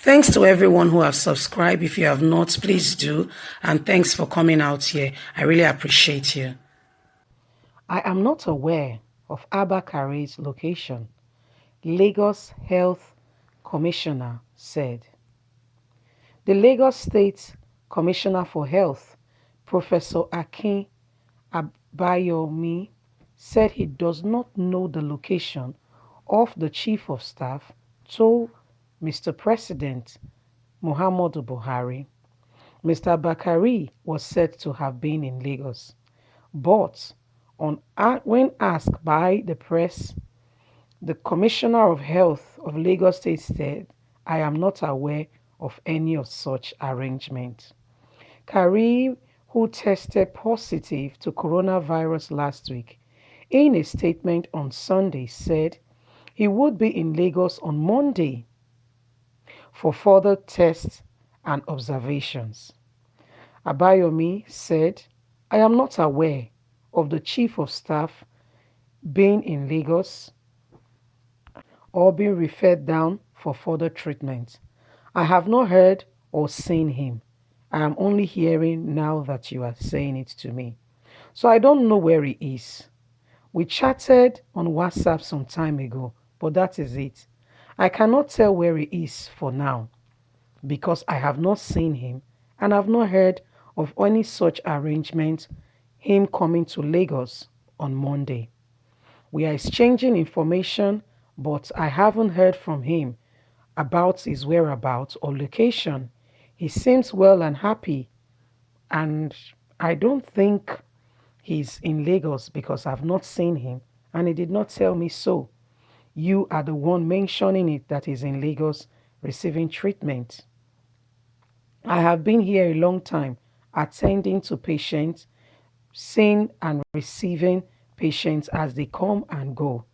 Thanks to everyone who have subscribed. If you have not, please do. And thanks for coming out here. I really appreciate you. I am not aware of Abba Kyari's location, Lagos Health Commissioner said. The Lagos State Commissioner for Health, Professor Akin Abayomi, said he does not know the location of the Chief of Staff to Mr. President Muhammadu Buhari. Mr. Bakari was said to have been in Lagos, but when asked by the press, the Commissioner of Health of Lagos State said, "I am not aware of any of such arrangement." Kyari, who tested positive to coronavirus last week, in a statement on Sunday said he would be in Lagos on Monday for further tests and observations. Abayomi said, "I am not aware of the Chief of Staff being in Lagos or being referred down for further treatment. I have not heard or seen him. I am only hearing now that you are saying it to me. So I don't know where he is. We chatted on WhatsApp some time ago, but that is it. I cannot tell where he is for now because I have not seen him and I've not heard of any such arrangement, him coming to Lagos on Monday. We are exchanging information, but I haven't heard from him about his whereabouts or location. He seems well and happy, and I don't think he's in Lagos because I've not seen him, and he did not tell me so. You are the one mentioning it that he's in Lagos receiving treatment. I have been here a long time, attending to patients, seeing and receiving patients as they come and go.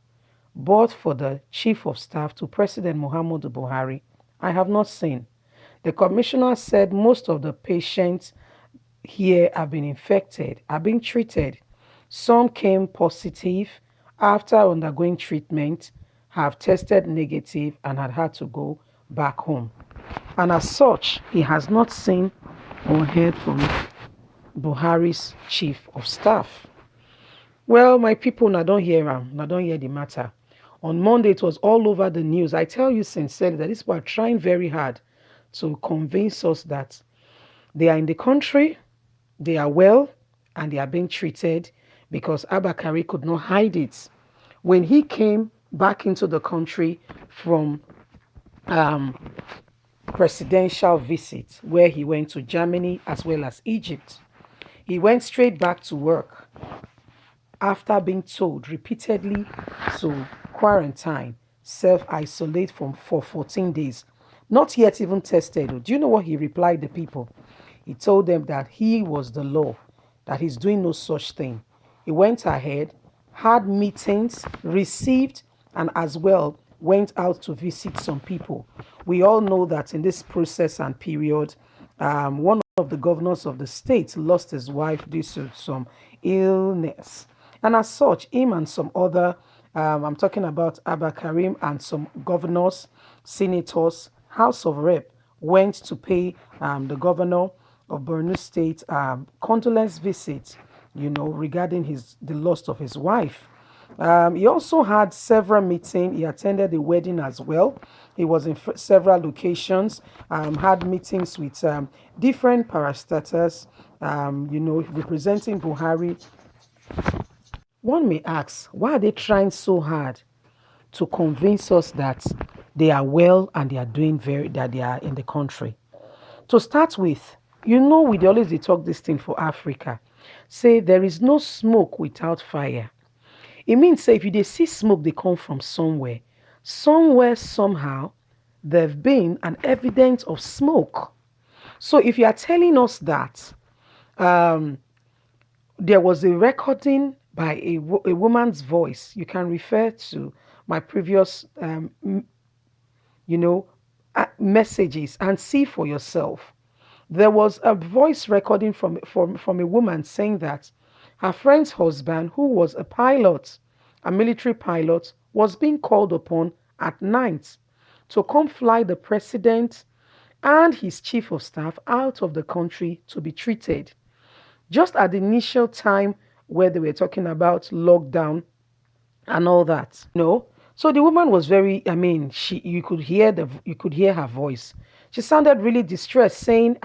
But for the Chief of Staff to President Muhammadu Buhari, I have not seen. The commissioner said most of the patients here have been infected, are being treated. Some came positive after undergoing treatment, have tested negative, and had to go back home. And as such, he has not seen or heard from Buhari's Chief of Staff. Well, my people, now don't hear him. Now don't hear the matter. On Monday, it was all over the news. I tell you sincerely that these people are trying very hard to convince us that they are in the country, they are well, and they are being treated because Abba Kyari could not hide it. When he came back into the country from presidential visit, where he went to Germany as well as Egypt, he went straight back to work after being told repeatedly to quarantine, self-isolate for 14 days. Not yet even tested. Do you know what he replied the people? He told them that he was the law, that he's doing no such thing. He went ahead, had meetings, received, and as well went out to visit some people. We all know that in this process and period, one of the governors of the state lost his wife due to some illness. And as such, him and some other, I'm talking about Abba Karim and some governors, senators, House of Rep, went to pay the governor of Borno State condolence visit, regarding the loss of his wife. He also had several meetings. He attended the wedding as well. He was in several locations, had meetings with different parastatals, representing Buhari. One may ask, why are they trying so hard to convince us that they are well and they are that they are in the country? To start with, we always talk this thing for Africa. Say there is no smoke without fire. It means say if you see smoke, they come from somewhere. Somewhere, somehow, there've been an evidence of smoke. So if you are telling us that there was a recording by a woman's voice, you can refer to my previous, messages and see for yourself. There was a voice recording from a woman saying that her friend's husband, who was a pilot, a military pilot, was being called upon at night to come fly the president and his chief of staff out of the country to be treated. Just at the initial time where they were talking about lockdown and all that. No. So the woman was very, I mean, she you could hear her voice. She sounded really distressed, saying,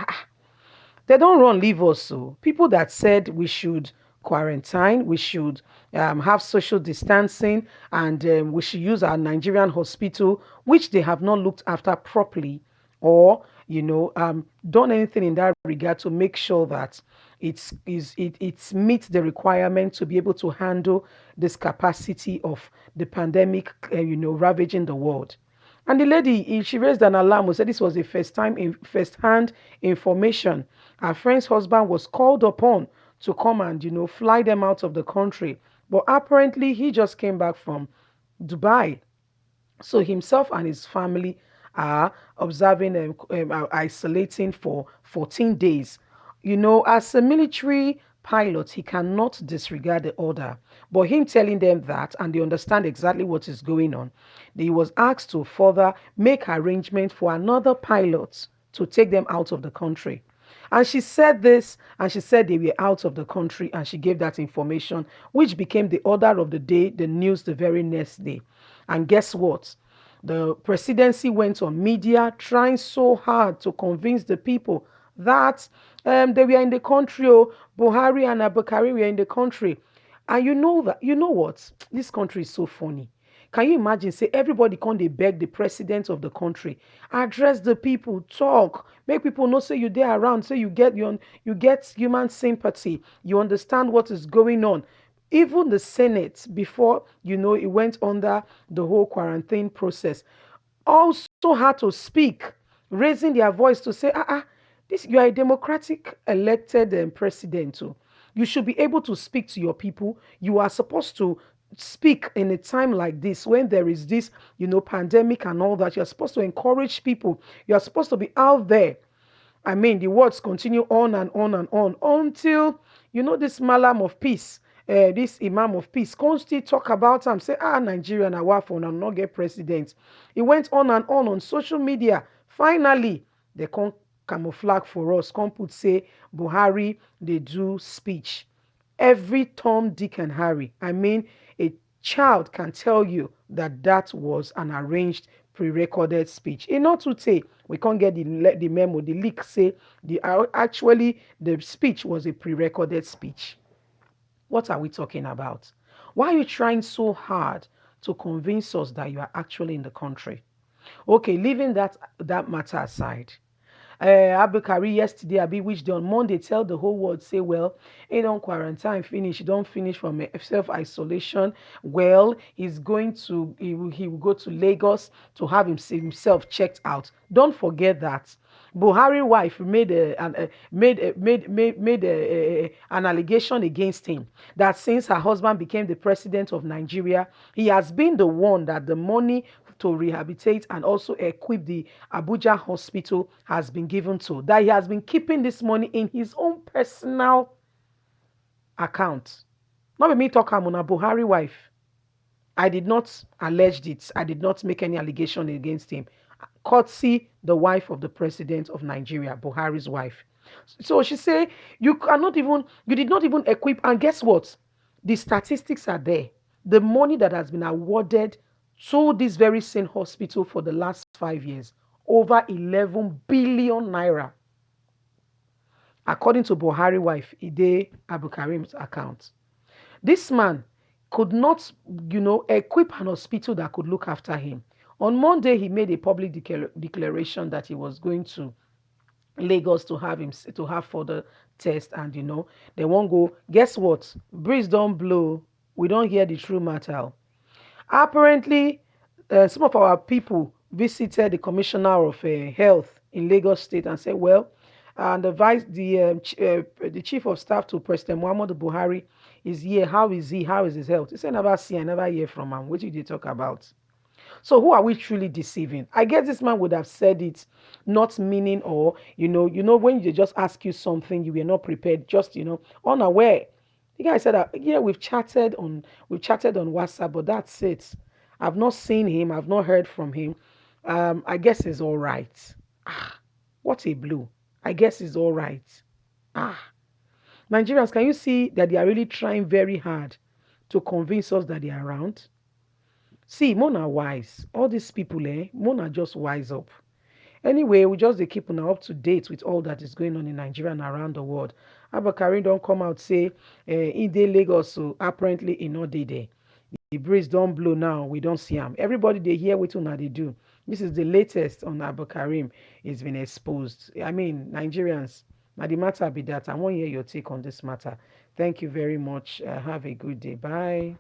they don't run leave us. So people that said we should quarantine, we should have social distancing, and we should use our Nigerian hospital, which they have not looked after properly, or done anything in that regard to make sure that it meets the requirement to be able to handle this capacity of the pandemic, ravaging the world. And the lady, she raised an alarm, who said this was a first-hand information. Her friend's husband was called upon to come and, fly them out of the country. But apparently, he just came back from Dubai. So himself and his family are observing isolating for 14 days. As a military pilot, he cannot disregard the order. But him telling them that, and they understand exactly what is going on, he was asked to further make arrangements for another pilot to take them out of the country. And she said this, and she said they were out of the country, and she gave that information, which became the order of the day, the news the very next day. And guess what? The presidency went on media trying so hard to convince the people that they were in the country. Oh, Buhari and Abakari were in the country. And you know what? This country is so funny. Can you imagine? Say everybody come they beg the president of the country, address the people, talk, make people know. Say you there around, say you get human sympathy, you understand what is going on. Even the Senate, before it went under the whole quarantine process, also had to speak, raising their voice to say, this you are a democratic elected president. Oh. You should be able to speak to your people. You are supposed to speak in a time like this when there is this, pandemic and all that. You're supposed to encourage people. You're supposed to be out there. I mean, the words continue on and on and on until, this Malam of peace, this Imam of peace, constantly talk about him, say, Nigeria, na wafo, and not get president. It went on social media. Finally, they come camouflage for us, come put, say, Buhari, they do speech. Every Tom, Dick, and Harry. I mean, a child can tell you that that was an arranged, pre-recorded speech. In not to say we can't get the memo, the leak say actually the speech was a pre-recorded speech. What are we talking about? Why are you trying so hard to convince us that you are actually in the country? Okay, leaving that matter aside, Abba Kyari yesterday, Abi, which day on Monday, tell the whole world, say, well, he don't quarantine finish, he don't finish from self-isolation. Well, he will go to Lagos to have himself checked out. Don't forget that. Buhari wife made an allegation against him that since her husband became the president of Nigeria, he has been the one that the money to rehabilitate and also equip the Abuja hospital has been given to. That he has been keeping this money in his own personal account. Not with me talk I'm on a Buhari wife. I did not allege it. I did not make any allegation against him. Courtesy the wife of the president of Nigeria, Buhari's wife. So she say you did not even equip. And guess what? The statistics are there. The money that has been awarded to this very same hospital for the last 5 years, over 11 billion naira, according to Buhari wife Ide Abukarim's account. This man could not, equip an hospital that could look after him. On Monday, he made a public declaration that he was going to Lagos to have further tests, and they won't go. Guess what? Breeze don't blow. We don't hear the true matter. Apparently, some of our people visited the commissioner of health in Lagos State and said, well, and the chief of staff to President Muhammadu Buhari is here. How is he? How is his health? He said, never see, I never hear from him. What did they talk about? So who are we truly deceiving? I guess this man would have said it, not meaning, or when they just ask you something, you were not prepared, just unaware. The guy said that, yeah, we've chatted on WhatsApp, but that's it. I've not seen him, I've not heard from him. I guess it's all right. What a blow. I guess it's all right. Ah, Nigerians, can you see that they are really trying very hard to convince us that they are around? See, Mona wise. All these people, Mona just wise up. Anyway, we just dey keep una up to date with all that is going on in Nigeria and around the world. Abba Kyari don come out say e dey Lagos, so apparently e no dey there. The breeze don blow now, we don see am. Everybody dey hear wetin una dey do. This is the latest on Abba Karim. It's been exposed. I mean, Nigerians, na the matter be that. I wan hear your take on this matter. Thank you very much. Have a good day. Bye.